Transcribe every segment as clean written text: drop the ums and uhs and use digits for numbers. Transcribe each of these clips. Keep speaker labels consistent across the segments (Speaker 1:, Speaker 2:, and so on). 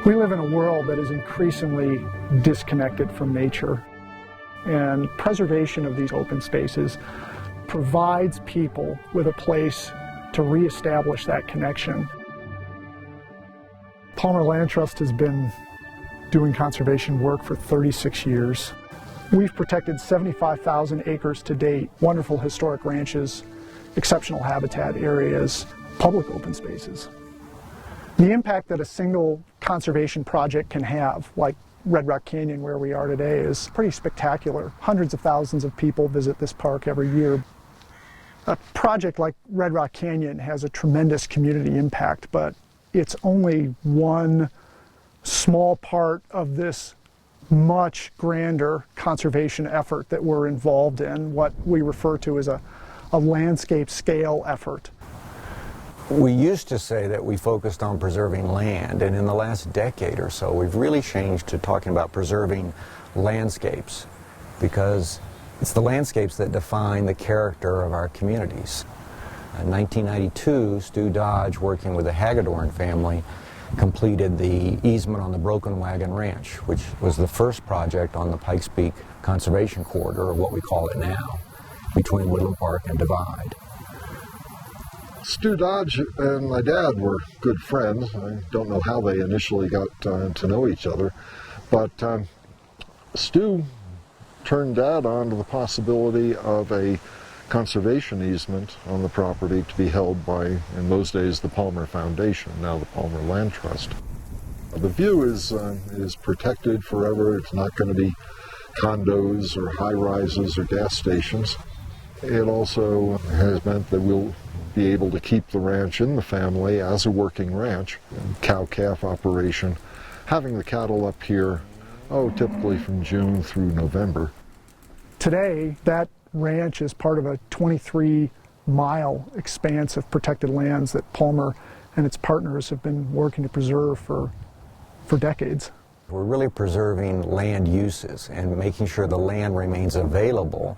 Speaker 1: We live in a world that is increasingly disconnected from nature, and preservation of these open spaces provides people with a place to reestablish that connection. Palmer Land Trust has been doing conservation work for 36 years. We've protected 75,000 acres to date, wonderful historic ranches, exceptional habitat areas, public open spaces. The impact that a single conservation project can have, like Red Rock Canyon where we are today, is pretty spectacular. Hundreds of thousands of people visit this park every year. A project like Red Rock Canyon has a tremendous community impact, but it's only one small part of this much grander conservation effort that we're involved in, what we refer to as a landscape scale effort.
Speaker 2: We used to say that we focused on preserving land, and in the last decade or so we've really changed to talking about preserving landscapes, because it's the landscapes that define the character of our communities. In 1992, Stu Dodge, working with the Hagedorn family, completed the easement on the Broken Wagon Ranch, which was the first project on the Pikes Peak Conservation Corridor, or what we call it now, between Woodland Park and Divide.
Speaker 3: Stu Dodge and my dad were good friends. I don't know how they initially got to know each other, but Stu turned Dad on to the possibility of a conservation easement on the property to be held by, in those days, the Palmer Foundation, now the Palmer Land Trust. The view is protected forever. It's not going to be condos or high-rises or gas stations. It also has meant that we'll be able to keep the ranch in the family as a working ranch, cow-calf operation, having the cattle up here, typically from June through November.
Speaker 1: Today, that ranch is part of a 23-mile expanse of protected lands that Palmer and its partners have been working to preserve for decades.
Speaker 2: We're really preserving land uses and making sure the land remains available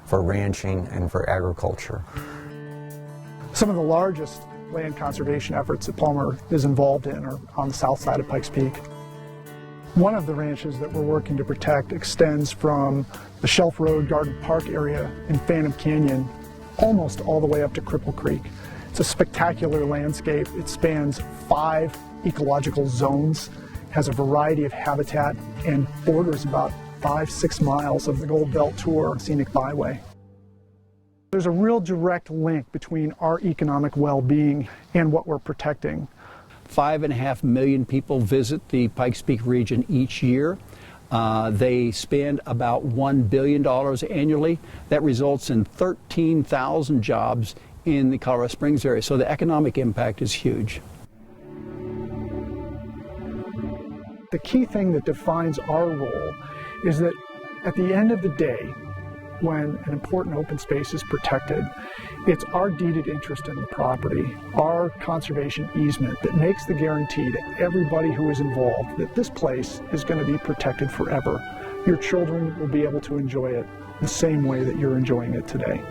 Speaker 2: for ranching and for agriculture.
Speaker 1: Some of the largest land conservation efforts that Palmer is involved in are on the south side of Pikes Peak. One of the ranches that we're working to protect extends from the Shelf Road Garden Park area in Phantom Canyon almost all the way up to Cripple Creek. It's a spectacular landscape. It spans 5 ecological zones, has a variety of habitat, and borders about 5-6 miles of the Gold Belt Tour Scenic Byway. There's a real direct link between our economic well-being and what we're protecting.
Speaker 4: 5.5 million people visit the Pikes Peak region each year. They spend about $1 billion annually. That results in 13,000 jobs in the Colorado Springs area. So the economic impact is huge.
Speaker 1: The key thing that defines our role is that at the end of the day, when an important open space is protected, it's our deeded interest in the property, our conservation easement, that makes the guarantee to everybody who is involved that this place is going to be protected forever. Your children will be able to enjoy it the same way that you're enjoying it today.